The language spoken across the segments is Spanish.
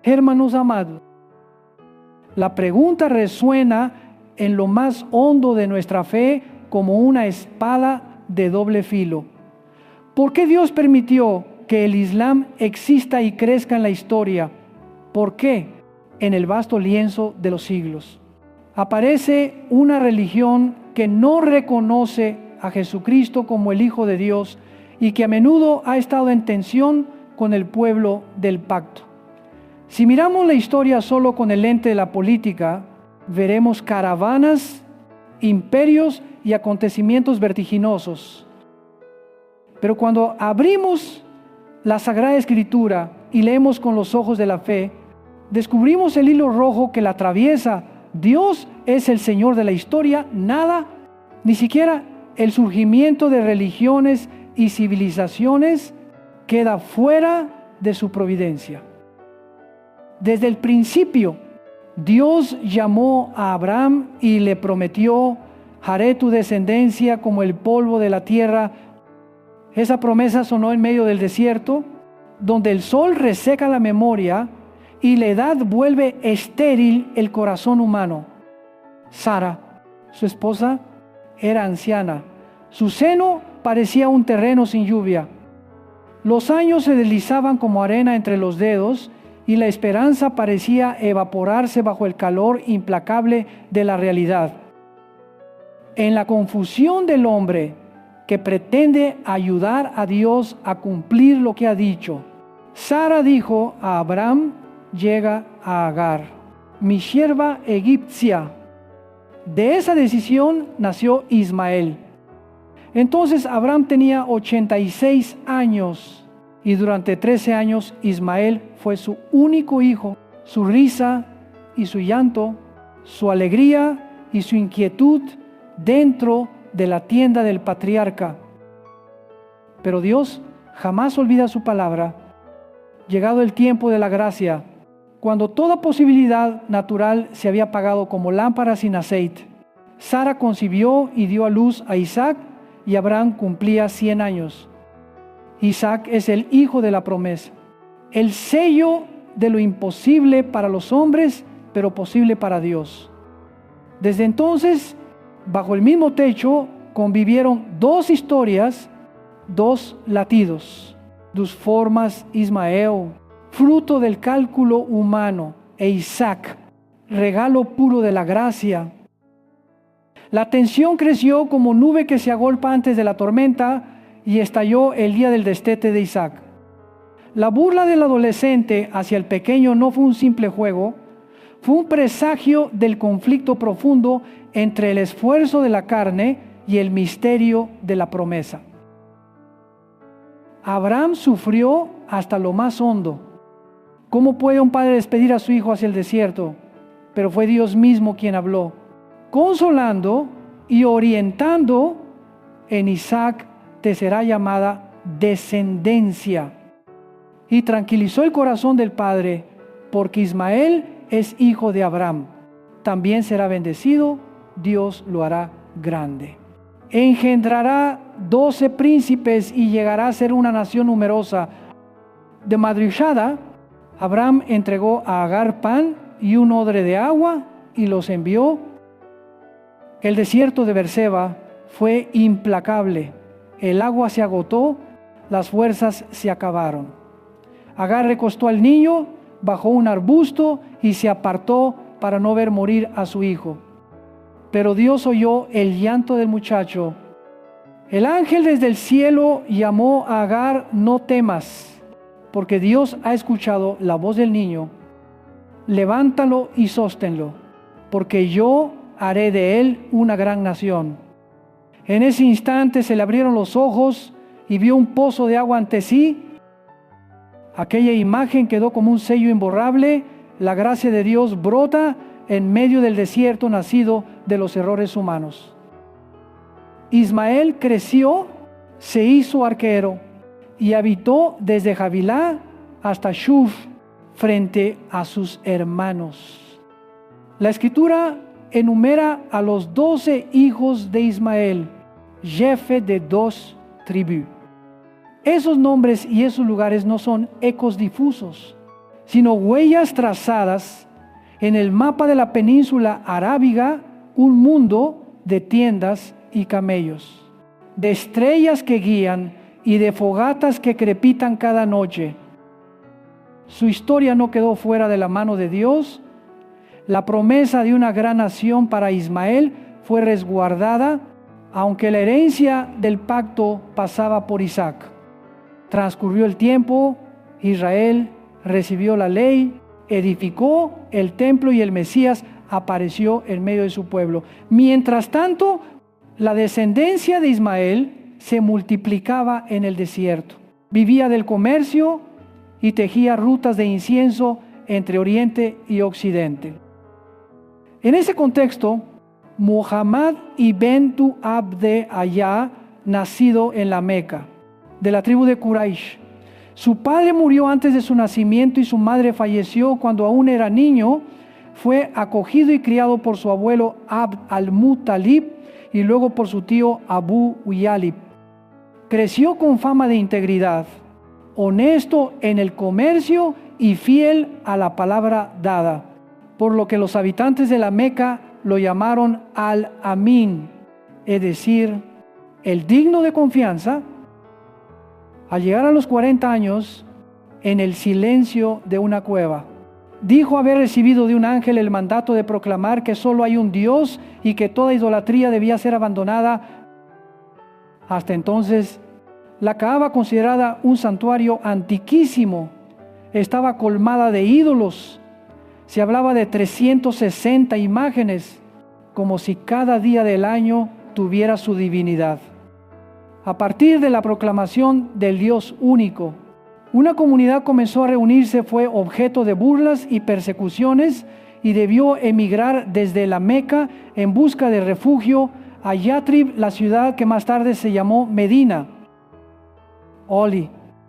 Hermanos amados, la pregunta resuena en lo más hondo de nuestra fe como una espada de doble filo. ¿Por qué Dios permitió que el Islam exista y crezca en la historia? ¿Por qué? En el vasto lienzo de los siglos aparece una religión que no reconoce a Jesucristo como el Hijo de Dios y que a menudo ha estado en tensión con el pueblo del pacto. Si miramos la historia solo con el lente de la política, veremos caravanas, imperios y acontecimientos vertiginosos. Pero cuando abrimos la Sagrada Escritura y leemos con los ojos de la fe, descubrimos el hilo rojo que la atraviesa. Dios es el Señor de la historia, nada, ni siquiera el surgimiento de religiones y civilizaciones queda fuera de su providencia. Desde el principio, Dios llamó a Abraham y le prometió: haré tu descendencia como el polvo de la tierra. Esa promesa sonó en medio del desierto, donde el sol reseca la memoria y la edad vuelve estéril el corazón humano. Sara, su esposa, era anciana. Su seno parecía un terreno sin lluvia. Los años se deslizaban como arena entre los dedos y la esperanza parecía evaporarse bajo el calor implacable de la realidad. En la confusión del hombre que pretende ayudar a Dios a cumplir lo que ha dicho, Sara dijo a Abraham: llega a Agar, mi sierva egipcia. De esa decisión nació Ismael. Entonces Abraham tenía 86 años y durante 13 años Ismael fue su único hijo. Su risa y su llanto, su alegría y su inquietud dentro de la tienda del patriarca. Pero Dios jamás olvida su palabra. Llegado el tiempo de la gracia, cuando toda posibilidad natural se había apagado como lámpara sin aceite, Sara concibió y dio a luz a Isaac, y Abraham cumplía 100 años. Isaac es el hijo de la promesa, el sello de lo imposible para los hombres, pero posible para Dios. Desde entonces, bajo el mismo techo, convivieron dos historias, dos latidos. Dos formas: Ismael, fruto del cálculo humano, e Isaac, regalo puro de la gracia. La tensión creció como nube que se agolpa antes de la tormenta y estalló el día del destete de Isaac. La burla del adolescente hacia el pequeño no fue un simple juego, fue un presagio del conflicto profundo entre el esfuerzo de la carne y el misterio de la promesa. Abraham sufrió hasta lo más hondo. ¿Cómo puede un padre despedir a su hijo hacia el desierto? Pero fue Dios mismo quien habló, consolando y orientando: en Isaac te será llamada descendencia. Y tranquilizó el corazón del padre, porque Ismael es hijo de Abraham. También será bendecido, Dios lo hará grande. Engendrará 12 príncipes y llegará a ser una nación numerosa. De madrugada, Abraham entregó a Agar pan y un odre de agua y los envió. El desierto de Berseba fue implacable. El agua se agotó, las fuerzas se acabaron. Agar recostó al niño bajo un arbusto y se apartó para no ver morir a su hijo. Pero Dios oyó el llanto del muchacho. El ángel desde el cielo llamó a Agar: no temas, porque Dios ha escuchado la voz del niño. Levántalo y sóstenlo, porque yo haré de él una gran nación. En ese instante se le abrieron los ojos y vio un pozo de agua ante sí. Aquella imagen quedó como un sello imborrable. La gracia de Dios brota en medio del desierto nacido de los errores humanos. Ismael creció, se hizo arquero y habitó desde Javilá hasta Shuf frente a sus hermanos. La Escritura enumera a los 12 hijos de Ismael, jefe de 2 tribus. Esos nombres y esos lugares no son ecos difusos, sino huellas trazadas en el mapa de la península arábiga, un mundo de tiendas y camellos, de estrellas que guían y de fogatas que crepitan cada noche. Su historia no quedó fuera de la mano de Dios. La promesa de una gran nación para Ismael fue resguardada, aunque la herencia del pacto pasaba por Isaac. Transcurrió el tiempo, Israel recibió la ley, edificó el templo y el Mesías apareció en medio de su pueblo. Mientras tanto, la descendencia de Ismael se multiplicaba en el desierto. Vivía del comercio y tejía rutas de incienso entre Oriente y Occidente. En ese contexto, Muhammad ibn Abd Ayá, nacido en la Meca, de la tribu de Quraysh. Su padre murió antes de su nacimiento y su madre falleció cuando aún era niño. Fue acogido y criado por su abuelo Abd al-Muttalib y luego por su tío Abu Uyalib. Creció con fama de integridad, honesto en el comercio y fiel a la palabra dada, por lo que los habitantes de la Meca lo llamaron Al-Amin, es decir, el digno de confianza. Al llegar a los 40 años, en el silencio de una cueva, dijo haber recibido de un ángel el mandato de proclamar que solo hay un Dios y que toda idolatría debía ser abandonada. Hasta entonces, la Kaaba, considerada un santuario antiquísimo, estaba colmada de ídolos. Se hablaba de 360 imágenes, como si cada día del año tuviera su divinidad. A partir de la proclamación del Dios único, una comunidad comenzó a reunirse, fue objeto de burlas y persecuciones y debió emigrar desde la Meca en busca de refugio a Yatrib, la ciudad que más tarde se llamó Medina.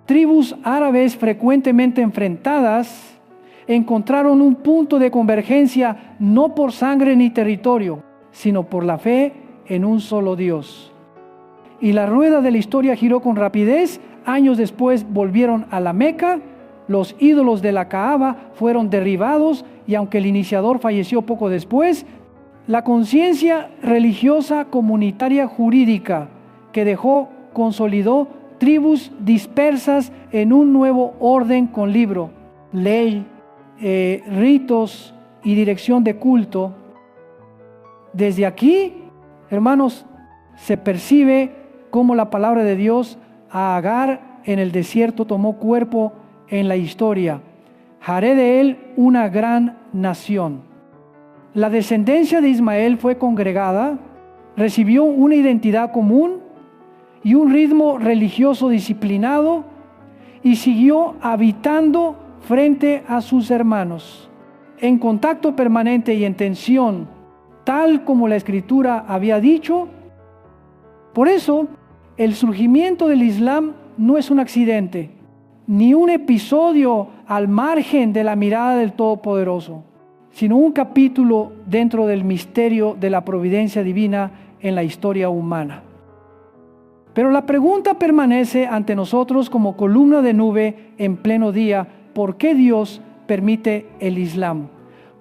Tribus árabes frecuentemente enfrentadas encontraron un punto de convergencia no por sangre ni territorio, sino por la fe en un solo Dios. Y la rueda de la historia giró con rapidez. Años después volvieron a la Meca, los ídolos de la Kaaba fueron derribados y aunque el iniciador falleció poco después, la conciencia religiosa comunitaria jurídica que dejó consolidó tribus dispersas en un nuevo orden con libro, ley, ritos y dirección de culto. Desde aquí, hermanos, se percibe cómo la palabra de Dios a Agar en el desierto tomó cuerpo en la historia. Haré de él una gran nación. La descendencia de Ismael fue congregada, recibió una identidad común y un ritmo religioso disciplinado y siguió habitando frente a sus hermanos, en contacto permanente y en tensión, tal como la Escritura había dicho. Por eso, el surgimiento del Islam no es un accidente, ni un episodio al margen de la mirada del Todopoderoso, sino un capítulo dentro del misterio de la providencia divina en la historia humana. Pero la pregunta permanece ante nosotros como columna de nube en pleno día: ¿por qué Dios permite el Islam?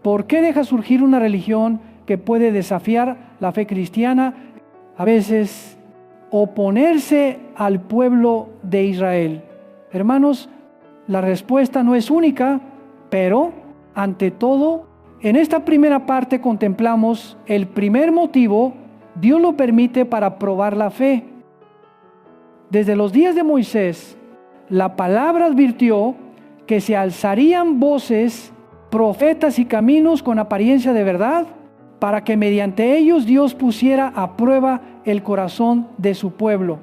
¿Por qué deja surgir una religión que puede desafiar la fe cristiana? A veces oponerse al pueblo de Israel. Hermanos, la respuesta no es única, pero ante todo, en esta primera parte contemplamos el primer motivo. Dios lo permite para probar la fe. Desde los días de Moisés, la palabra advirtió que se alzarían voces, profetas y caminos con apariencia de verdad, para que mediante ellos Dios pusiera a prueba el corazón de su pueblo.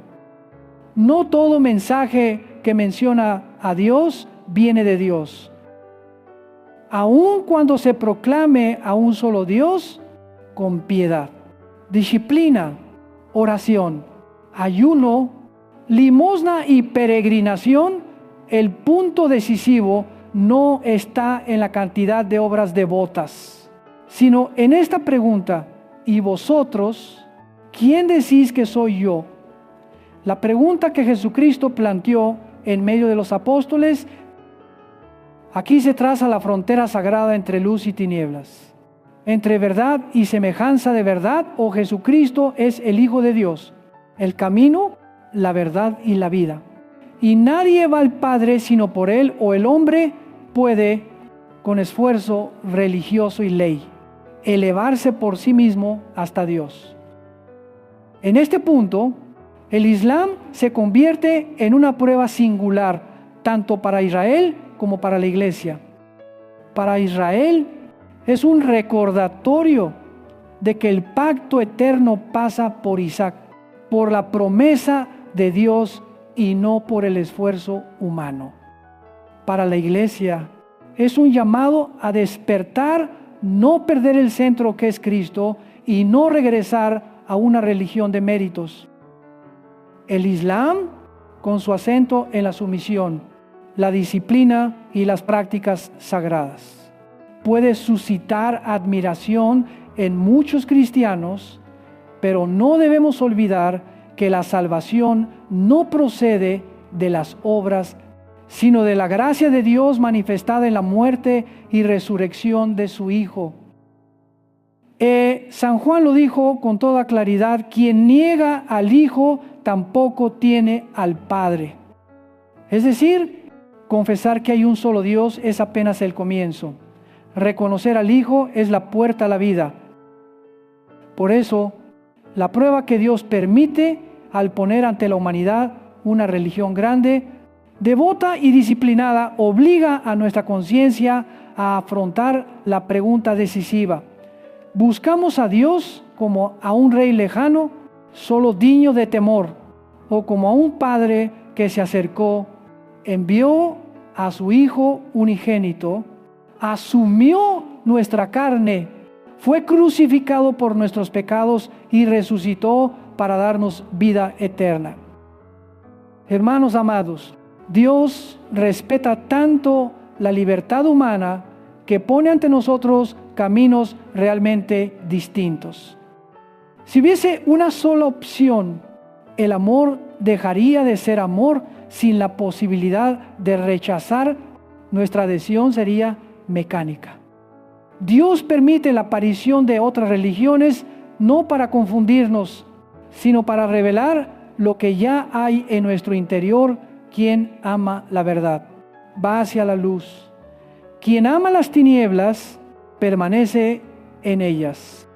No todo mensaje que menciona a Dios viene de Dios. Aun cuando se proclame a un solo Dios, con piedad, disciplina, oración, ayuno, limosna y peregrinación, el punto decisivo no está en la cantidad de obras devotas, sino en esta pregunta: ¿y vosotros, quién decís que soy yo? La pregunta que Jesucristo planteó en medio de los apóstoles. Aquí se traza la frontera sagrada entre luz y tinieblas, entre verdad y semejanza de verdad, o Jesucristo es el Hijo de Dios, el camino, la verdad y la vida. Y nadie va al Padre sino por Él, o el hombre puede, con esfuerzo religioso y ley, elevarse por sí mismo hasta Dios. En este punto, el Islam se convierte en una prueba singular, tanto para Israel como para la Iglesia. Para Israel es un recordatorio de que el pacto eterno pasa por Isaac, por la promesa de Dios y no por el esfuerzo humano. Para la Iglesia es un llamado a despertar, no perder el centro que es Cristo y no regresar a una religión de méritos. El Islam, con su acento en la sumisión, la disciplina y las prácticas sagradas, puede suscitar admiración en muchos cristianos, pero no debemos olvidar que la salvación no procede de las obras, sino de la gracia de Dios manifestada en la muerte y resurrección de su Hijo. San Juan lo dijo con toda claridad: quien niega al Hijo tampoco tiene al Padre. Es decir, confesar que hay un solo Dios es apenas el comienzo. Reconocer al Hijo es la puerta a la vida. Por eso, la prueba que Dios permite al poner ante la humanidad una religión grande, devota y disciplinada, obliga a nuestra conciencia a afrontar la pregunta decisiva: ¿buscamos a Dios como a un rey lejano, solo digno de temor, o como a un padre que se acercó, envió a su Hijo unigénito, asumió nuestra carne, fue crucificado por nuestros pecados y resucitó para darnos vida eterna? Hermanos amados, Dios respeta tanto la libertad humana que pone ante nosotros caminos realmente distintos. Si hubiese una sola opción, el amor dejaría de ser amor sin la posibilidad de rechazar. Nuestra adhesión sería mecánica. Dios permite la aparición de otras religiones no para confundirnos, sino para revelar lo que ya hay en nuestro interior. Quien ama la verdad va hacia la luz. Quien ama las tinieblas permanece en ellas.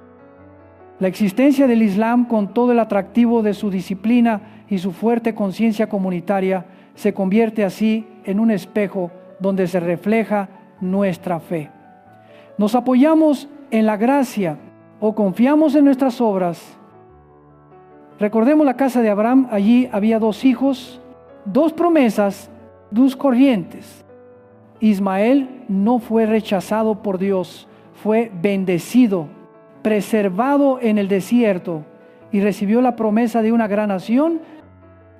La existencia del Islam, con todo el atractivo de su disciplina y su fuerte conciencia comunitaria, se convierte así en un espejo donde se refleja nuestra fe. ¿Nos apoyamos en la gracia o confiamos en nuestras obras? Recordemos la casa de Abraham. Allí había 2 hijos, 2 promesas, 2 corrientes. Ismael no fue rechazado por Dios, fue bendecido, preservado en el desierto y recibió la promesa de una gran nación,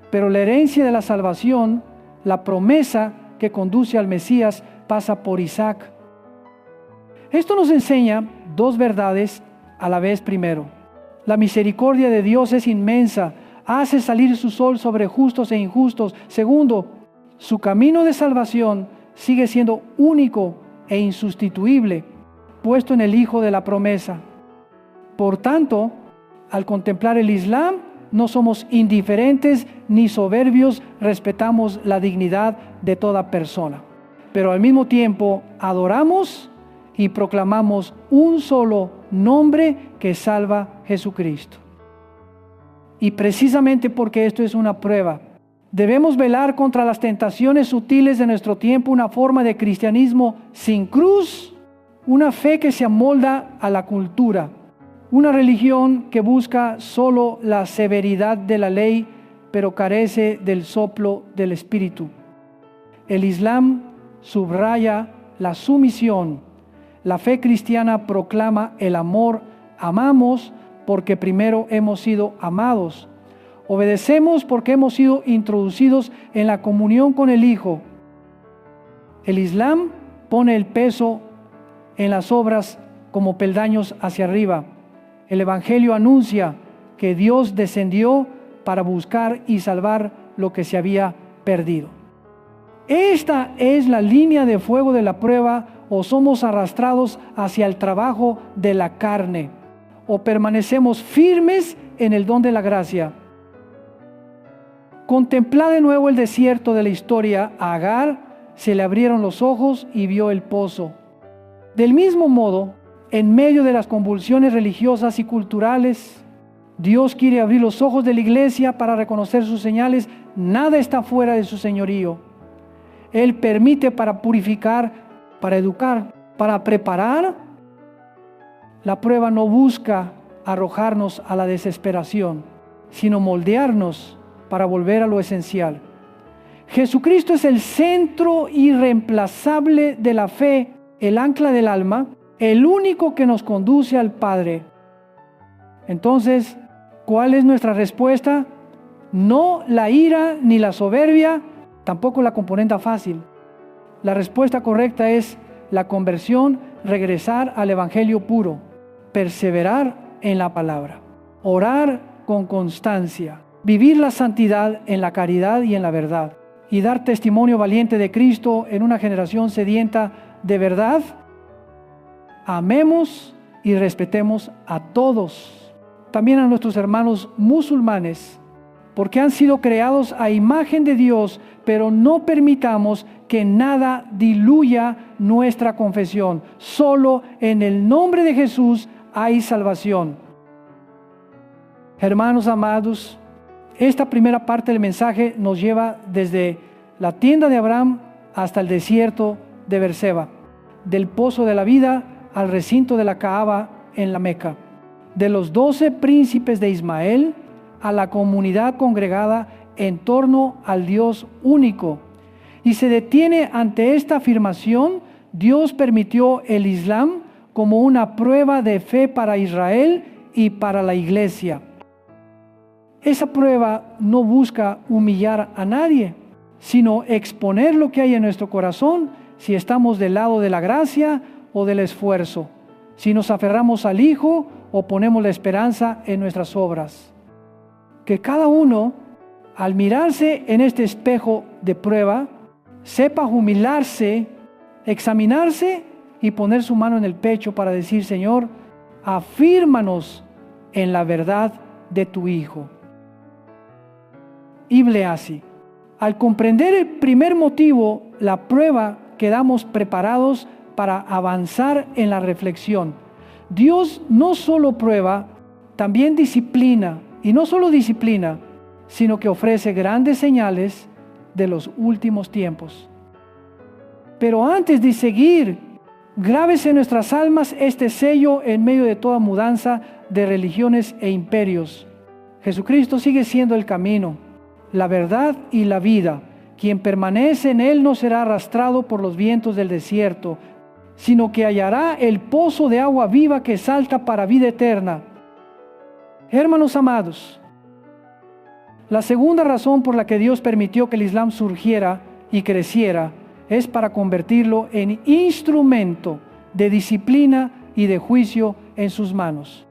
pero la herencia de la salvación, la promesa que conduce al Mesías, pasa por Isaac. Esto nos enseña 2 verdades a la vez. Primero, la misericordia de Dios es inmensa, hace salir su sol sobre justos e injustos. Segundo, su camino de salvación sigue siendo único e insustituible, puesto en el Hijo de la promesa. Por tanto, al contemplar el Islam, no somos indiferentes ni soberbios, respetamos la dignidad de toda persona, pero al mismo tiempo adoramos y proclamamos un solo nombre que salva: Jesucristo. Y precisamente porque esto es una prueba, debemos velar contra las tentaciones sutiles de nuestro tiempo, una forma de cristianismo sin cruz, una fe que se amolda a la cultura, una religión que busca solo la severidad de la ley, pero carece del soplo del Espíritu. El Islam subraya la sumisión. La fe cristiana proclama el amor. Amamos porque primero hemos sido amados. Obedecemos porque hemos sido introducidos en la comunión con el Hijo. El Islam pone el peso en las obras como peldaños hacia arriba. El Evangelio anuncia que Dios descendió para buscar y salvar lo que se había perdido. Esta es la línea de fuego de la prueba, o somos arrastrados hacia el trabajo de la carne, o permanecemos firmes en el don de la gracia. Contemplad de nuevo el desierto de la historia. A Agar se le abrieron los ojos y vio el pozo. Del mismo modo, en medio de las convulsiones religiosas y culturales, Dios quiere abrir los ojos de la iglesia para reconocer sus señales. Nada está fuera de su señorío. Él permite para purificar, para educar, para preparar. La prueba no busca arrojarnos a la desesperación, sino moldearnos para volver a lo esencial. Jesucristo es el centro irreemplazable de la fe, el ancla del alma, el único que nos conduce al Padre. Entonces, ¿cuál es nuestra respuesta? No la ira ni la soberbia, tampoco la componente fácil. La respuesta correcta es la conversión, regresar al evangelio puro, perseverar en la palabra, orar con constancia, vivir la santidad en la caridad y en la verdad, y dar testimonio valiente de Cristo en una generación sedienta de verdad. Amemos y respetemos a todos, también a nuestros hermanos musulmanes, porque han sido creados a imagen de Dios, pero no permitamos que nada diluya nuestra confesión. Solo en el nombre de Jesús hay salvación. Hermanos amados, esta primera parte del mensaje nos lleva desde la tienda de Abraham hasta el desierto de Berseba, del pozo de la vida al recinto de la Kaaba en la Meca, de los 12 príncipes de Ismael a la comunidad congregada en torno al Dios único. Y se detiene ante esta afirmación: Dios permitió el Islam como una prueba de fe para Israel y para la iglesia. Esa prueba no busca humillar a nadie, sino exponer lo que hay en nuestro corazón, si estamos del lado de la gracia o del esfuerzo, si nos aferramos al Hijo o ponemos la esperanza en nuestras obras. Que cada uno, al mirarse en este espejo de prueba, sepa humillarse, examinarse y poner su mano en el pecho para decir: Señor, afírmanos en la verdad de tu Hijo. Ible así. Al comprender el primer motivo, la prueba, quedamos preparados para avanzar en la reflexión. Dios no solo prueba, también disciplina, y no solo disciplina, sino que ofrece grandes señales de los últimos tiempos. Pero antes de seguir, grábese en nuestras almas este sello en medio de toda mudanza de religiones e imperios. Jesucristo sigue siendo el camino, la verdad y la vida. Quien permanece en Él no será arrastrado por los vientos del desierto, sino que hallará el pozo de agua viva que salta para vida eterna. Hermanos amados, la segunda razón por la que Dios permitió que el Islam surgiera y creciera es para convertirlo en instrumento de disciplina y de juicio en sus manos.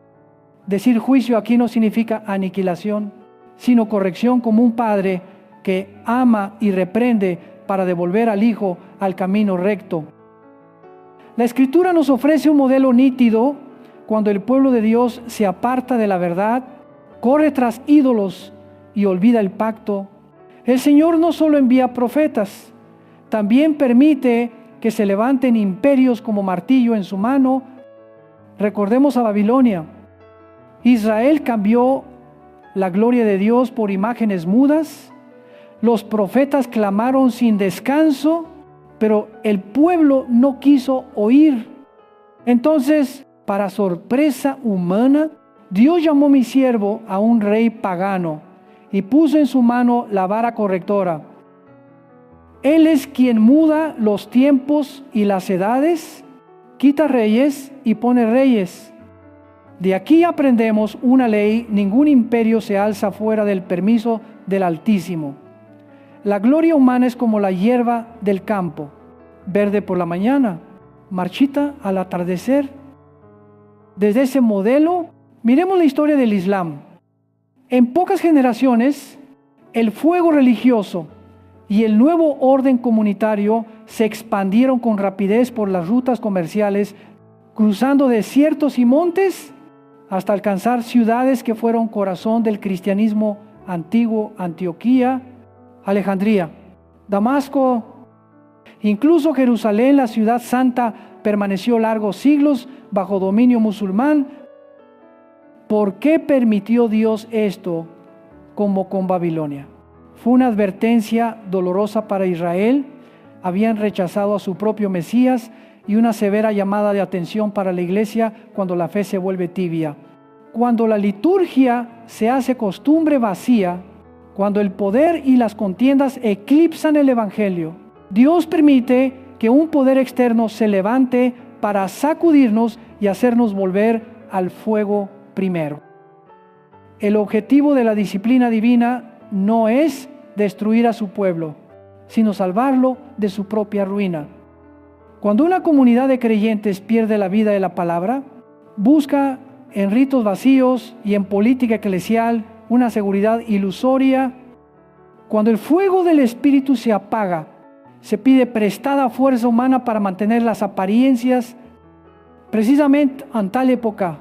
Decir juicio aquí no significa aniquilación, sino corrección, como un padre que ama y reprende para devolver al hijo al camino recto. La Escritura nos ofrece un modelo nítido cuando el pueblo de Dios se aparta de la verdad, corre tras ídolos y olvida el pacto. El Señor no solo envía profetas, también permite que se levanten imperios como martillo en su mano. Recordemos a Babilonia. Israel cambió la gloria de Dios por imágenes mudas. Los profetas clamaron sin descanso, pero el pueblo no quiso oír. Entonces, para sorpresa humana, Dios llamó a mi siervo a un rey pagano y puso en su mano la vara correctora. Él es quien muda los tiempos y las edades, quita reyes y pone reyes. De aquí aprendemos una ley: ningún imperio se alza fuera del permiso del Altísimo. La gloria humana es como la hierba del campo, verde por la mañana, marchita al atardecer. Desde ese modelo, miremos la historia del Islam. En pocas generaciones, el fuego religioso y el nuevo orden comunitario se expandieron con rapidez por las rutas comerciales, cruzando desiertos y montes hasta alcanzar ciudades que fueron corazón del cristianismo antiguo: Antioquía, Alejandría, Damasco, incluso Jerusalén, la ciudad santa, permaneció largos siglos bajo dominio musulmán. ¿Por qué permitió Dios esto como con Babilonia? Fue una advertencia dolorosa para Israel. Habían rechazado a su propio Mesías, y una severa llamada de atención para la iglesia cuando la fe se vuelve tibia. Cuando la liturgia se hace costumbre vacía, cuando el poder y las contiendas eclipsan el evangelio, Dios permite que un poder externo se levante para sacudirnos y hacernos volver al fuego primero. El objetivo de la disciplina divina no es destruir a su pueblo, sino salvarlo de su propia ruina. Cuando una comunidad de creyentes pierde la vida de la palabra, busca en ritos vacíos y en política eclesial una seguridad ilusoria. Cuando el fuego del Espíritu se apaga, se pide prestada fuerza humana para mantener las apariencias. Precisamente en tal época,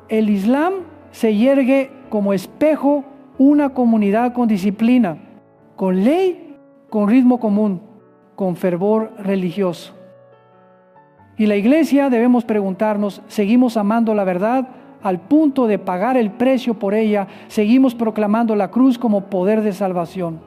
el Islam se yergue como espejo una comunidad con disciplina, con ley, con ritmo común, con fervor religioso. Y la iglesia, debemos preguntarnos, ¿seguimos amando la verdad al punto de pagar el precio por ella? ¿Seguimos proclamando la cruz como poder de salvación?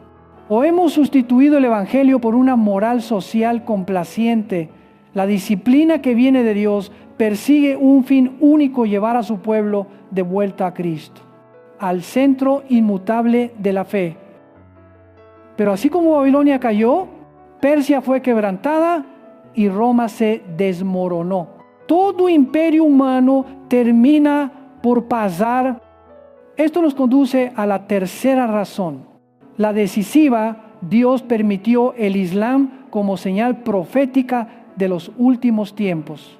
¿O hemos sustituido el evangelio por una moral social complaciente? La disciplina que viene de Dios persigue un fin único: llevar a su pueblo de vuelta a Cristo, al centro inmutable de la fe. Pero así como Babilonia cayó, Persia fue quebrantada y Roma se desmoronó. Todo imperio humano termina por pasar. Esto nos conduce a la tercera razón. La decisiva: Dios permitió el Islam como señal profética de los últimos tiempos.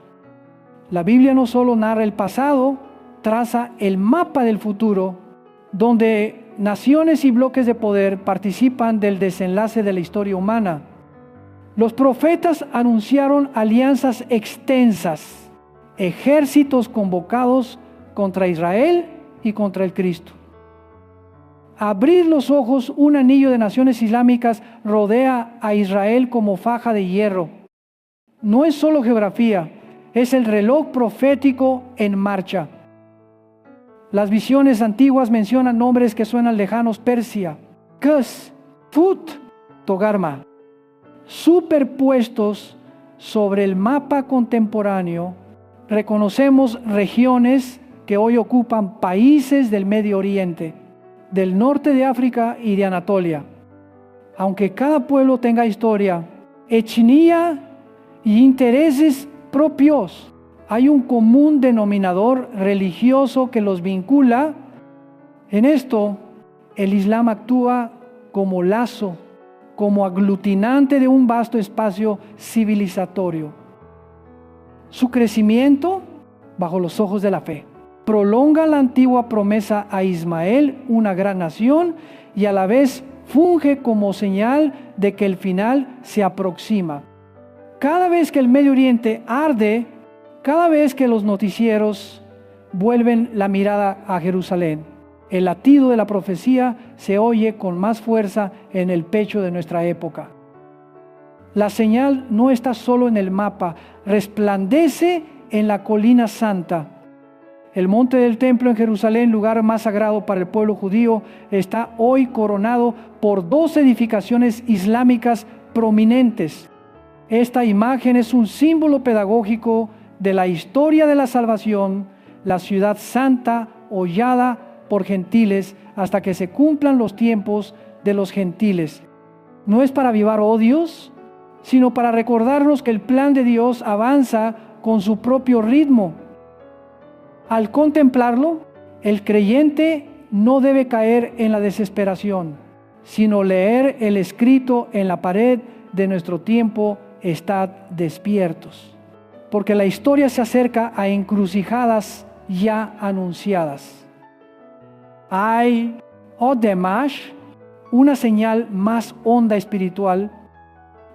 La Biblia no solo narra el pasado, traza el mapa del futuro, donde naciones y bloques de poder participan del desenlace de la historia humana. Los profetas anunciaron alianzas extensas, ejércitos convocados contra Israel y contra el Cristo. Abrir los ojos, un anillo de naciones islámicas rodea a Israel como faja de hierro. No es solo geografía, es el reloj profético en marcha. Las visiones antiguas mencionan nombres que suenan lejanos: Persia, Kus, Fut, Togarma. Superpuestos sobre el mapa contemporáneo, reconocemos regiones que hoy ocupan países del Medio Oriente, del norte de África y de Anatolia. Aunque cada pueblo tenga historia, etnia y intereses propios, hay un común denominador religioso que los vincula. En esto, el Islam actúa como lazo, como aglutinante de un vasto espacio civilizatorio. Su crecimiento, bajo los ojos de la fe, prolonga la antigua promesa a Ismael, una gran nación, y a la vez funge como señal de que el final se aproxima. Cada vez que el Medio Oriente arde, cada vez que los noticieros vuelven la mirada a Jerusalén, el latido de la profecía se oye con más fuerza en el pecho de nuestra época. La señal no está solo en el mapa, resplandece en la colina santa. El monte del templo en Jerusalén, lugar más sagrado para el pueblo judío, está hoy coronado por 2 edificaciones islámicas prominentes. Esta imagen es un símbolo pedagógico de la historia de la salvación, la ciudad santa hollada por gentiles hasta que se cumplan los tiempos de los gentiles. No es para avivar odios, sino para recordarnos que el plan de Dios avanza con su propio ritmo. Al contemplarlo, el creyente no debe caer en la desesperación, sino leer el escrito en la pared de nuestro tiempo: estad despiertos, porque la historia se acerca a encrucijadas ya anunciadas. Hay, oh Demash, una señal más honda espiritual.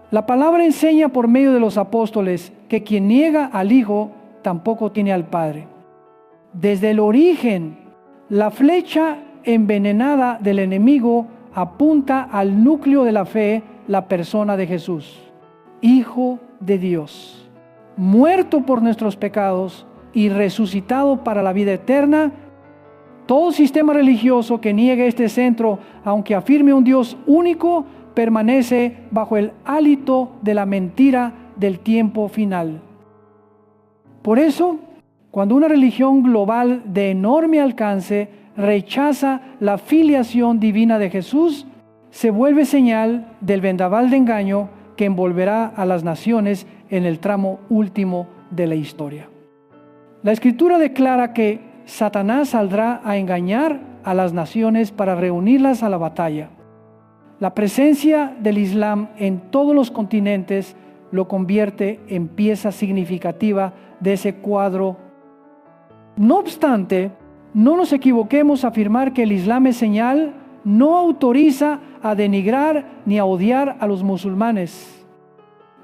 La palabra enseña por medio de los apóstoles que quien niega al Hijo tampoco tiene al Padre. Desde el origen, la flecha envenenada del enemigo apunta al núcleo de la fe, la persona de Jesús, Hijo de Dios, muerto por nuestros pecados y resucitado para la vida eterna. Todo sistema religioso que niegue este centro, aunque afirme un Dios único, permanece bajo el hálito de la mentira del tiempo final. Por eso, cuando una religión global de enorme alcance rechaza la filiación divina de Jesús, se vuelve señal del vendaval de engaño que envolverá a las naciones en el tramo último de la historia. La Escritura declara que Satanás saldrá a engañar a las naciones para reunirlas a la batalla. La presencia del Islam en todos los continentes lo convierte en pieza significativa de ese cuadro. No obstante, no nos equivoquemos a afirmar que el Islam es señal, no autoriza a denigrar ni a odiar a los musulmanes.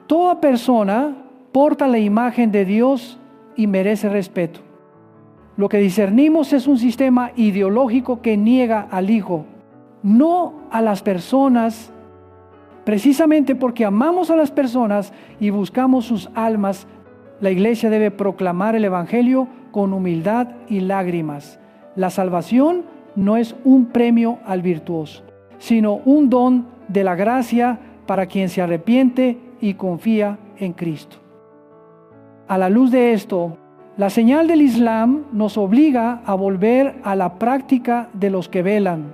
Toda persona porta la imagen de Dios y merece respeto. Lo que discernimos es un sistema ideológico que niega al Hijo, no a las personas. Precisamente porque amamos a las personas y buscamos sus almas, la Iglesia debe proclamar el Evangelio con humildad y lágrimas. La salvación no es un premio al virtuoso, sino un don de la gracia para quien se arrepiente y confía en Cristo. A la luz de esto, la señal del Islam nos obliga a volver a la práctica de los que velan.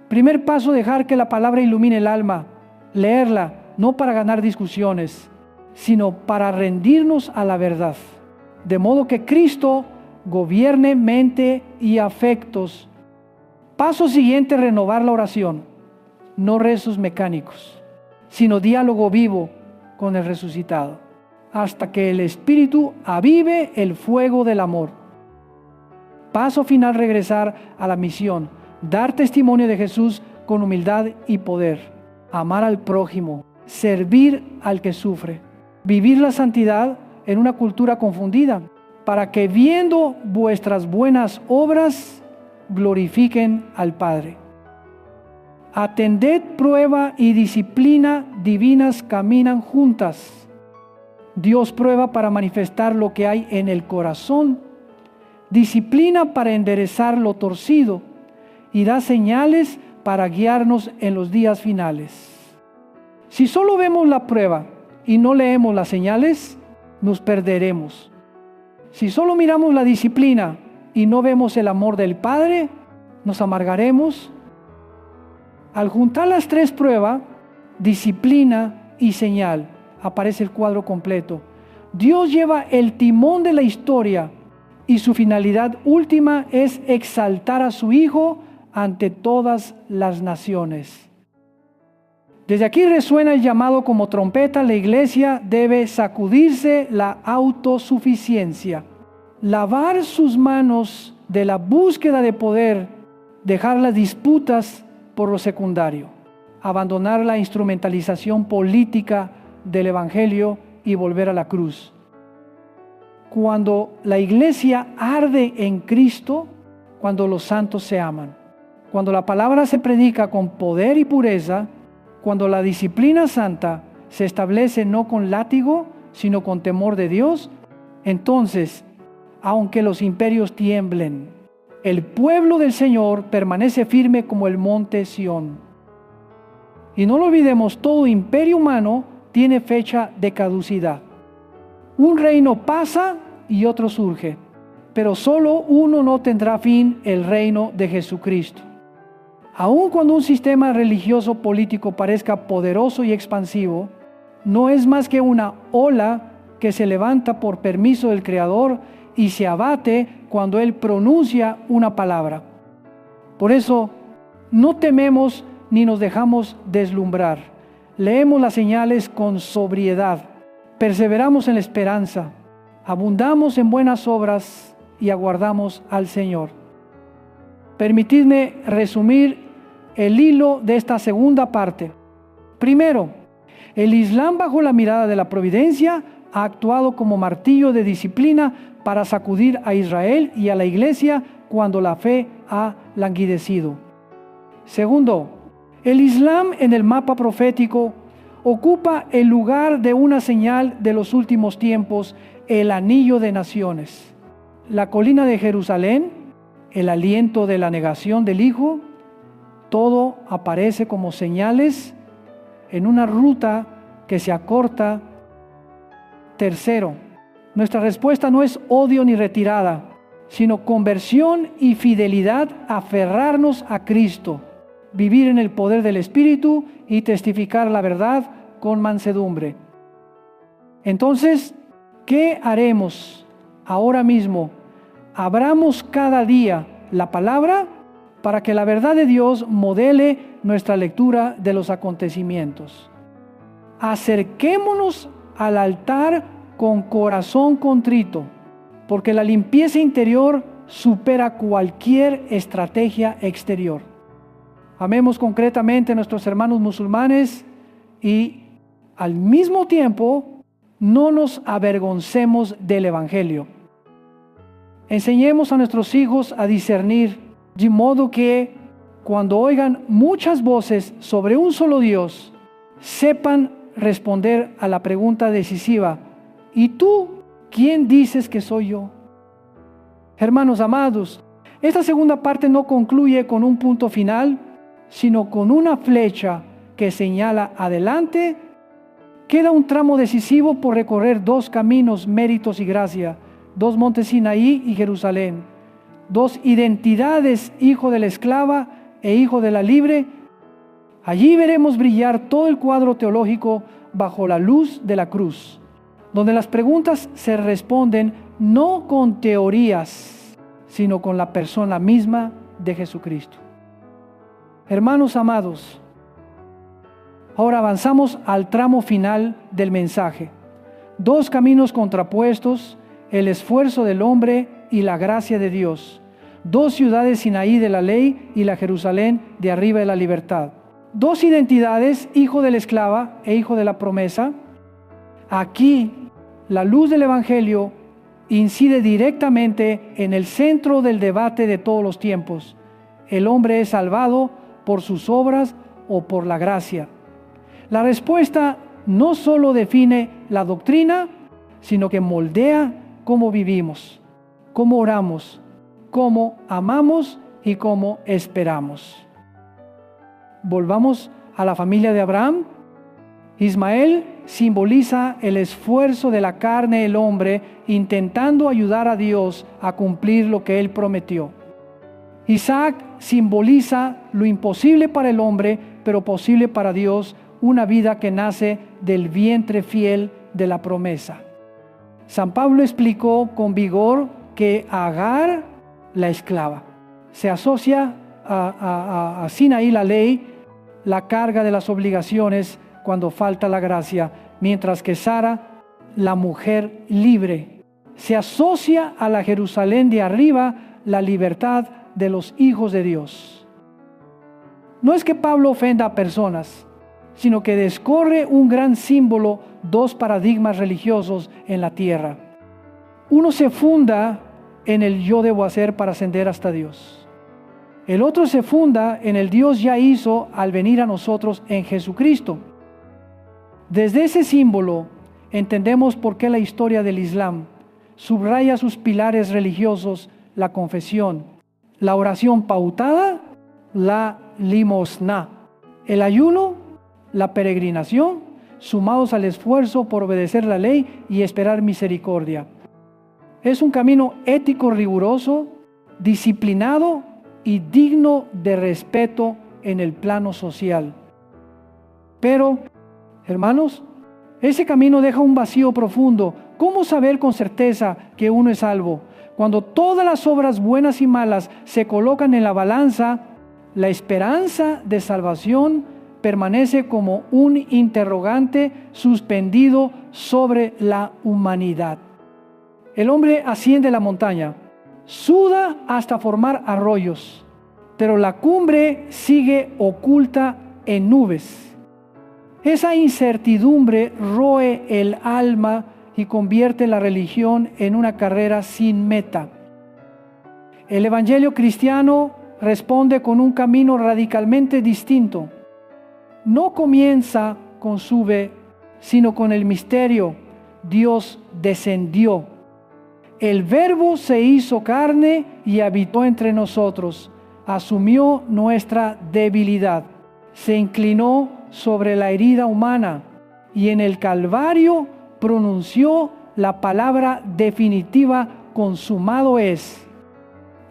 Primer paso, dejar que la palabra ilumine el alma, leerla, no para ganar discusiones, sino para rendirnos a la verdad, de modo que Cristo gobierne mente y afectos. Paso siguiente, renovar la oración, no rezos mecánicos, sino diálogo vivo con el resucitado, hasta que el Espíritu avive el fuego del amor. Paso final, regresar a la misión, dar testimonio de Jesús con humildad y poder, amar al prójimo, servir al que sufre, vivir la santidad en una cultura confundida, para que viendo vuestras buenas obras glorifiquen al Padre. Atended, prueba y disciplina divinas caminan juntas. Dios prueba para manifestar lo que hay en el corazón, disciplina para enderezar lo torcido y da señales para guiarnos en los días finales. Si solo vemos la prueba y no leemos las señales, nos perderemos. Si solo miramos la disciplina y no vemos el amor del Padre, nos amargaremos. Al juntar las tres pruebas, disciplina y señal, aparece el cuadro completo. Dios lleva el timón de la historia y su finalidad última es exaltar a su Hijo ante todas las naciones. Desde aquí resuena el llamado como trompeta. La Iglesia debe sacudirse la autosuficiencia, lavar sus manos de la búsqueda de poder, dejar las disputas por lo secundario, abandonar la instrumentalización política del Evangelio y volver a la cruz. Cuando la Iglesia arde en Cristo, cuando los santos se aman, cuando la palabra se predica con poder y pureza, cuando la disciplina santa se establece no con látigo, sino con temor de Dios, entonces, aunque los imperios tiemblen, el pueblo del Señor permanece firme como el monte Sión. Y no lo olvidemos, todo imperio humano tiene fecha de caducidad. Un reino pasa y otro surge, pero solo uno no tendrá fin: el reino de Jesucristo. Aun cuando un sistema religioso político parezca poderoso y expansivo, no es más que una ola que se levanta por permiso del Creador y se abate cuando Él pronuncia una palabra. Por eso, no tememos ni nos dejamos deslumbrar. Leemos las señales con sobriedad, perseveramos en la esperanza, abundamos en buenas obras y aguardamos al Señor. Permitidme resumir el hilo de esta segunda parte. Primero, el Islam, bajo la mirada de la providencia, ha actuado como martillo de disciplina para sacudir a Israel y a la Iglesia cuando la fe ha languidecido. Segundo, el Islam en el mapa profético ocupa el lugar de una señal de los últimos tiempos, el anillo de naciones. La colina de Jerusalén, el aliento de la negación del Hijo, todo aparece como señales en una ruta que se acorta. Tercero, nuestra respuesta no es odio ni retirada, sino conversión y fidelidad a aferrarnos a Cristo, vivir en el poder del Espíritu y testificar la verdad con mansedumbre. Entonces, ¿qué haremos ahora mismo? Abramos cada día la palabra para que la verdad de Dios modele nuestra lectura de los acontecimientos. Acerquémonos al altar con corazón contrito, porque la limpieza interior supera cualquier estrategia exterior. Amemos concretamente a nuestros hermanos musulmanes y al mismo tiempo no nos avergoncemos del Evangelio. Enseñemos a nuestros hijos a discernir, de modo que cuando oigan muchas voces sobre un solo Dios, sepan responder a la pregunta decisiva: ¿y tú quién dices que soy yo? Hermanos amados, esta segunda parte no concluye con un punto final, sino con una flecha que señala adelante. Queda un tramo decisivo por recorrer: dos caminos, méritos y gracia, dos montes Sinaí y Jerusalén, dos identidades, hijo de la esclava e hijo de la libre. Allí veremos brillar todo el cuadro teológico bajo la luz de la cruz, donde las preguntas se responden no con teorías, sino con la persona misma de Jesucristo. Hermanos amados, ahora avanzamos al tramo final del mensaje. Dos caminos contrapuestos, el esfuerzo del hombre y la gracia de Dios. Dos ciudades Sinaí de la ley y la Jerusalén de arriba de la libertad. Dos identidades, hijo de la esclava e hijo de la promesa. Aquí, la luz del Evangelio incide directamente en el centro del debate de todos los tiempos. ¿El hombre es salvado por sus obras o por la gracia? La respuesta no solo define la doctrina, sino que moldea cómo vivimos, cómo oramos, cómo amamos y cómo esperamos. Volvamos a la familia de Abraham. Ismael simboliza el esfuerzo de la carne del hombre intentando ayudar a Dios a cumplir lo que él prometió. Isaac simboliza lo imposible para el hombre, pero posible para Dios, una vida que nace del vientre fiel de la promesa. San Pablo explicó con vigor que Agar, la esclava, se asocia a Sinaí, la ley, la carga de las obligaciones cuando falta la gracia, mientras que Sara, la mujer libre, se asocia a la Jerusalén de arriba, la libertad de los hijos de Dios. No es que Pablo ofenda a personas, sino que descorre un gran símbolo, dos paradigmas religiosos en la tierra. Uno se funda en el yo debo hacer para ascender hasta Dios. El otro se funda en el Dios ya hizo al venir a nosotros en Jesucristo. Desde ese símbolo entendemos por qué la historia del Islam subraya sus pilares religiosos: la confesión, la oración pautada, la limosna, el ayuno, la peregrinación, sumados al esfuerzo por obedecer la ley y esperar misericordia. Es un camino ético riguroso, disciplinado y digno de respeto en el plano social. Pero, hermanos, ese camino deja un vacío profundo. ¿Cómo saber con certeza que uno es salvo? Cuando todas las obras buenas y malas se colocan en la balanza, la esperanza de salvación permanece como un interrogante suspendido sobre la humanidad. El hombre asciende la montaña, suda hasta formar arroyos, pero la cumbre sigue oculta en nubes. Esa incertidumbre roe el alma y convierte la religión en una carrera sin meta. El evangelio cristiano responde con un camino radicalmente distinto. No comienza con sube, sino con el misterio. Dios descendió. El Verbo se hizo carne y habitó entre nosotros. Asumió nuestra debilidad. Se inclinó sobre la herida humana y en el Calvario pronunció la palabra definitiva: consumado es.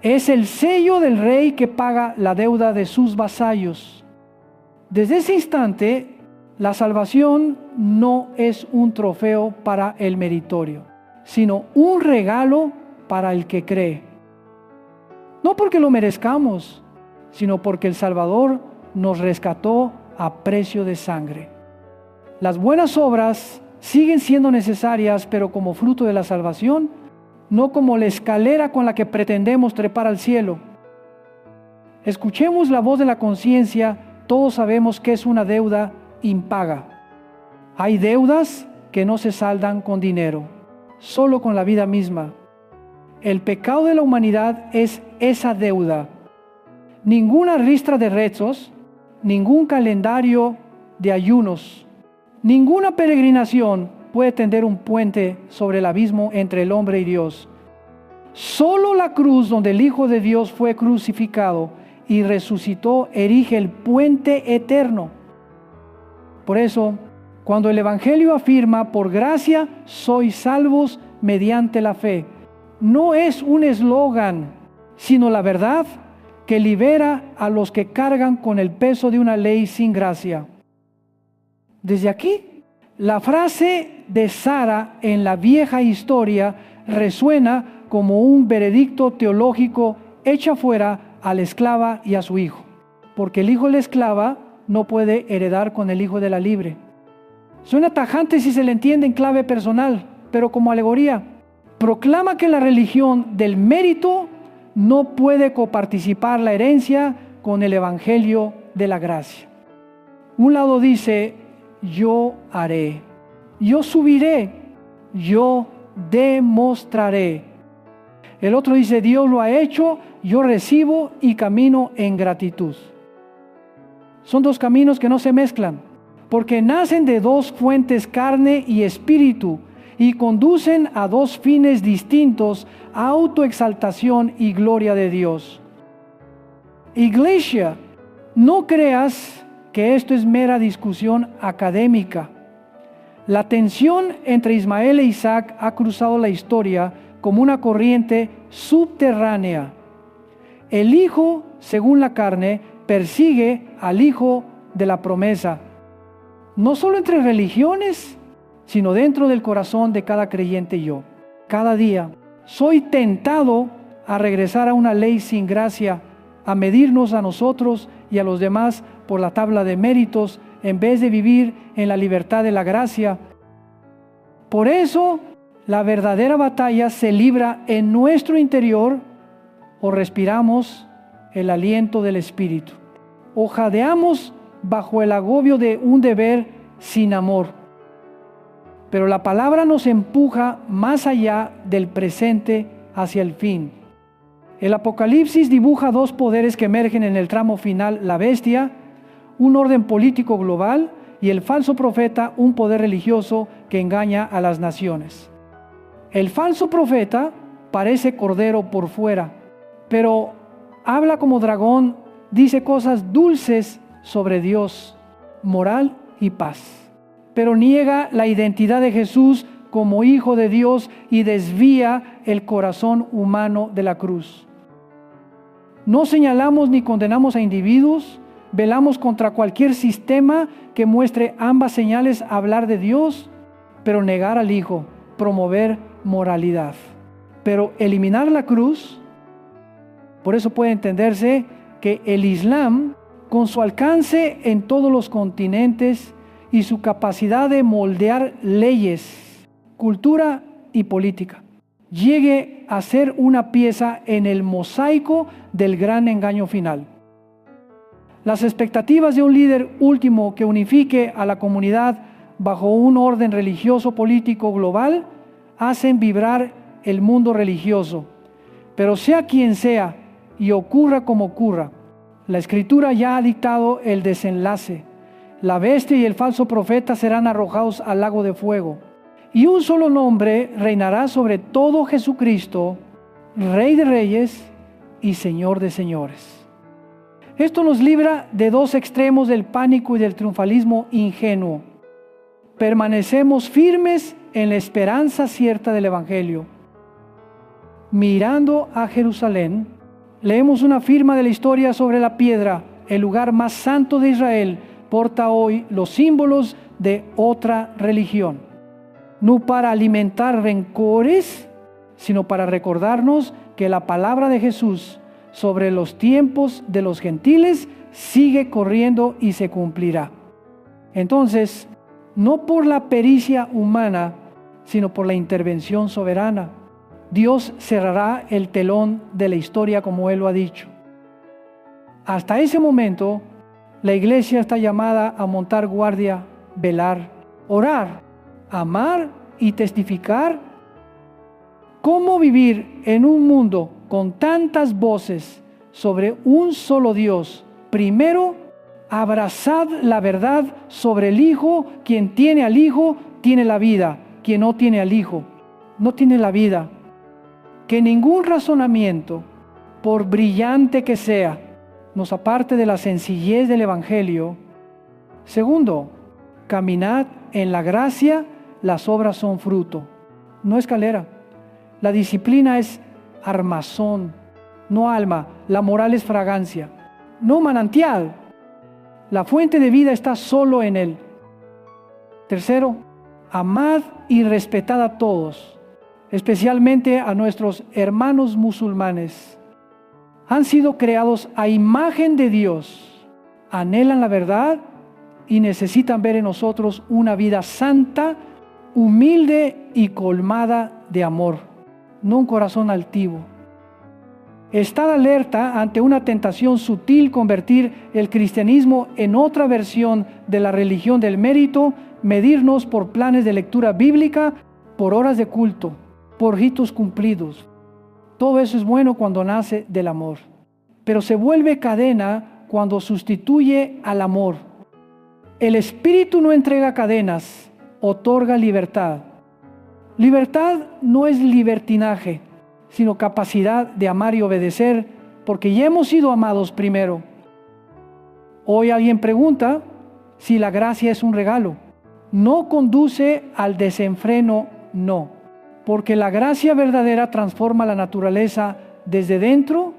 Es el sello del rey que paga la deuda de sus vasallos. Desde ese instante, la salvación no es un trofeo para el meritorio, sino un regalo para el que cree. No porque lo merezcamos, sino porque el Salvador nos rescató a precio de sangre. Las buenas obras siguen siendo necesarias, pero como fruto de la salvación, no como la escalera con la que pretendemos trepar al cielo. Escuchemos la voz de la conciencia. Todos sabemos que es una deuda impaga. Hay deudas que no se saldan con dinero, solo con la vida misma. El pecado de la humanidad es esa deuda. Ninguna ristra de rezos, ningún calendario de ayunos, ninguna peregrinación puede tender un puente sobre el abismo entre el hombre y Dios. Solo la cruz donde el Hijo de Dios fue crucificado y resucitó erige el puente eterno. Por eso, cuando el Evangelio afirma: por gracia sois salvos mediante la fe, no es un eslogan, sino la verdad que libera a los que cargan con el peso de una ley sin gracia. Desde aquí, la frase de Sara en la vieja historia resuena como un veredicto teológico: echa fuera a la esclava y a su hijo, porque el hijo de la esclava no puede heredar con el hijo de la libre. Suena tajante si se le entiende en clave personal, pero como alegoría, proclama que la religión del mérito no puede coparticipar la herencia con el evangelio de la gracia. Un lado dice: yo haré, yo subiré, yo demostraré. El otro dice: Dios lo ha hecho, yo recibo y camino en gratitud. Son dos caminos que no se mezclan, porque nacen de dos fuentes, carne y espíritu, y conducen a dos fines distintos: autoexaltación y gloria de Dios. Iglesia, no creas que esto es mera discusión académica. La tensión entre Ismael e Isaac ha cruzado la historia como una corriente subterránea. El hijo, según la carne, persigue al hijo de la promesa, no solo entre religiones, sino dentro del corazón de cada creyente. Yo, cada día, soy tentado a regresar a una ley sin gracia, a medirnos a nosotros y a los demás por la tabla de méritos, en vez de vivir en la libertad de la gracia. Por eso, la verdadera batalla se libra en nuestro interior, o respiramos el aliento del Espíritu, o jadeamos bajo el agobio de un deber sin amor. Pero la palabra nos empuja más allá del presente hacia el fin. El Apocalipsis dibuja dos poderes que emergen en el tramo final: la bestia, un orden político global, y el falso profeta, un poder religioso que engaña a las naciones. El falso profeta parece cordero por fuera, pero habla como dragón, dice cosas dulces sobre Dios, moral y paz, pero niega la identidad de Jesús como Hijo de Dios y desvía el corazón humano de la cruz. No señalamos ni condenamos a individuos, velamos contra cualquier sistema que muestre ambas señales: hablar de Dios, pero negar al Hijo, promover moralidad. Pero eliminar la cruz, por eso puede entenderse que el Islam, con su alcance en todos los continentes y su capacidad de moldear leyes, cultura y política, llegue a ser una pieza en el mosaico del gran engaño final. Las expectativas de un líder último que unifique a la comunidad bajo un orden religioso político global hacen vibrar el mundo religioso. Pero sea quien sea y ocurra como ocurra, la Escritura ya ha dictado el desenlace. La bestia y el falso profeta serán arrojados al lago de fuego. Y un solo nombre reinará sobre todo: Jesucristo, Rey de Reyes y Señor de Señores. Esto nos libra de dos extremos del pánico y del triunfalismo ingenuo. Permanecemos firmes en la esperanza cierta del Evangelio. Mirando a Jerusalén, leemos una firma de la historia sobre la piedra. El lugar más santo de Israel porta hoy los símbolos de otra religión. No para alimentar rencores, sino para recordarnos que la palabra de Jesús sobre los tiempos de los gentiles sigue corriendo y se cumplirá. Entonces, no por la pericia humana, sino por la intervención soberana, Dios cerrará el telón de la historia como Él lo ha dicho. Hasta ese momento, la iglesia está llamada a montar guardia, velar, orar, amar y testificar. ¿Cómo vivir en un mundo con tantas voces sobre un solo Dios? Primero, abrazad la verdad sobre el Hijo. Quien tiene al Hijo tiene la vida. Quien no tiene al Hijo no tiene la vida. Que ningún razonamiento, por brillante que sea, nos aparte de la sencillez del Evangelio. Segundo, caminad en la gracia. Las obras son fruto, no escalera. La disciplina es armazón, no alma. La moral es fragancia, no manantial. La fuente de vida está solo en Él. Tercero, amad y respetad a todos, especialmente a nuestros hermanos musulmanes. Han sido creados a imagen de Dios, anhelan la verdad y necesitan ver en nosotros una vida santa, humilde y colmada de amor, no un corazón altivo. Estad alerta ante una tentación sutil: convertir el cristianismo en otra versión de la religión del mérito, medirnos por planes de lectura bíblica, por horas de culto, por ritos cumplidos. Todo eso es bueno cuando nace del amor, pero se vuelve cadena cuando sustituye al amor. El Espíritu no entrega cadenas, otorga libertad. Libertad no es libertinaje, sino capacidad de amar y obedecer, porque ya hemos sido amados primero. Hoy alguien pregunta si la gracia es un regalo. No conduce al desenfreno, no, porque la gracia verdadera transforma la naturaleza desde dentro.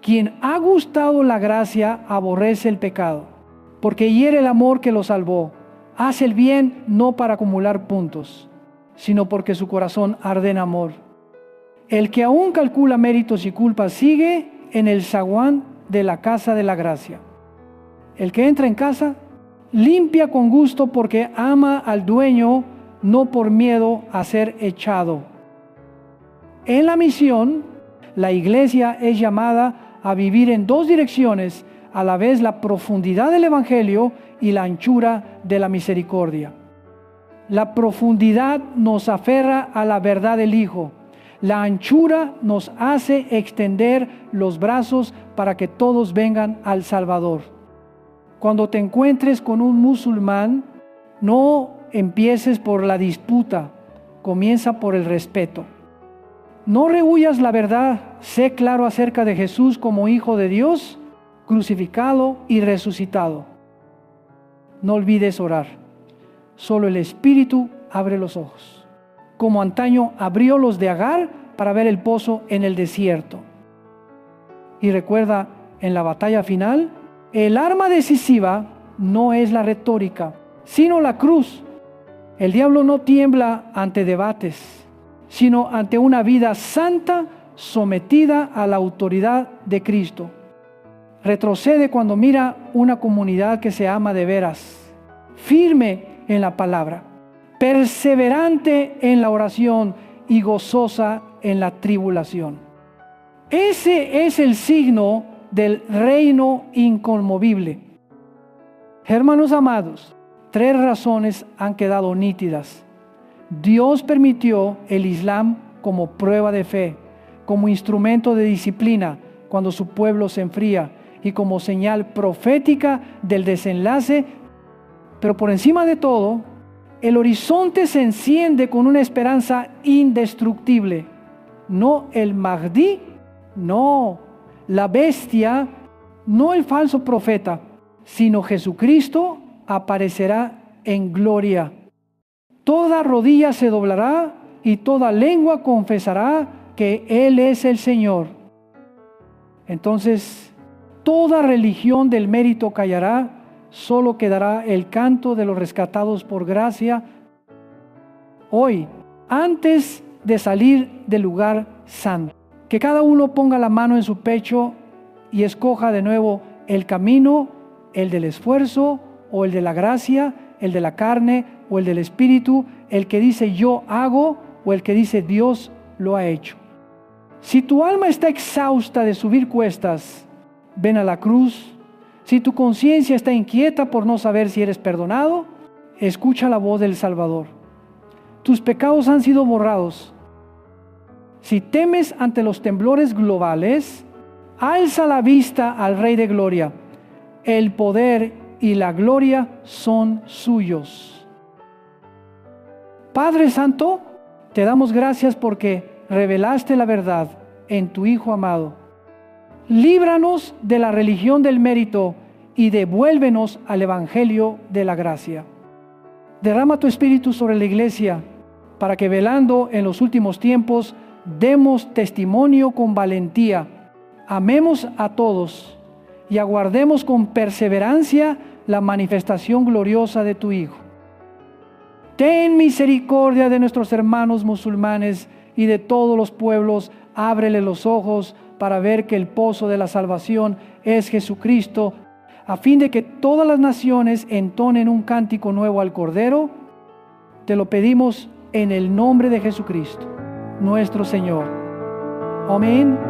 Quien ha gustado la gracia aborrece el pecado, porque hiere el amor que lo salvó. Hace el bien no para acumular puntos, sino porque su corazón arde en amor. El que aún calcula méritos y culpas sigue en el zaguán de la casa de la gracia. El que entra en casa limpia con gusto porque ama al dueño, no por miedo a ser echado. En la misión, la iglesia es llamada a vivir en dos direcciones, a la vez la profundidad del Evangelio y la anchura de la misericordia. La profundidad nos aferra a la verdad del Hijo. La anchura nos hace extender los brazos para que todos vengan al Salvador. Cuando te encuentres con un musulmán, no empieces por la disputa, comienza por el respeto. No rehuyas la verdad, sé claro acerca de Jesús como Hijo de Dios, crucificado y resucitado. No olvides orar. Solo el Espíritu abre los ojos, como antaño abrió los de Agar para ver el pozo en el desierto. Y recuerda, en la batalla final, el arma decisiva no es la retórica, sino la cruz. El diablo no tiembla ante debates, sino ante una vida santa sometida a la autoridad de Cristo. Retrocede cuando mira una comunidad que se ama de veras, firme en la palabra, perseverante en la oración y gozosa en la tribulación. Ese es el signo del reino inconmovible. Hermanos amados, 3 razones han quedado nítidas. Dios permitió el Islam como prueba de fe, como instrumento de disciplina cuando su pueblo se enfría y como señal profética del desenlace. Pero por encima de todo, el horizonte se enciende con una esperanza indestructible. No el Mahdi, no la bestia, no el falso profeta, sino Jesucristo aparecerá en gloria. Toda rodilla se doblará y toda lengua confesará que Él es el Señor. Entonces, toda religión del mérito callará, solo quedará el canto de los rescatados por gracia. Hoy, antes de salir del lugar santo, que cada uno ponga la mano en su pecho y escoja de nuevo el camino, el del esfuerzo o el de la gracia, el de la carne o el del espíritu, el que dice yo hago o el que dice Dios lo ha hecho. Si tu alma está exhausta de subir cuestas, ven a la cruz. Si tu conciencia está inquieta por no saber si eres perdonado, escucha la voz del Salvador. Tus pecados han sido borrados. Si temes ante los temblores globales, alza la vista al Rey de Gloria. El poder y la gloria son suyos. Padre Santo, te damos gracias porque revelaste la verdad en tu Hijo amado. Líbranos de la religión del mérito y devuélvenos al Evangelio de la gracia. Derrama tu Espíritu sobre la Iglesia para que, velando en los últimos tiempos, demos testimonio con valentía, amemos a todos y aguardemos con perseverancia la manifestación gloriosa de tu Hijo. Ten misericordia de nuestros hermanos musulmanes y de todos los pueblos. Ábrele los ojos para ver que el pozo de la salvación es Jesucristo, a fin de que todas las naciones entonen un cántico nuevo al Cordero. Te lo pedimos en el nombre de Jesucristo, nuestro Señor. Amén.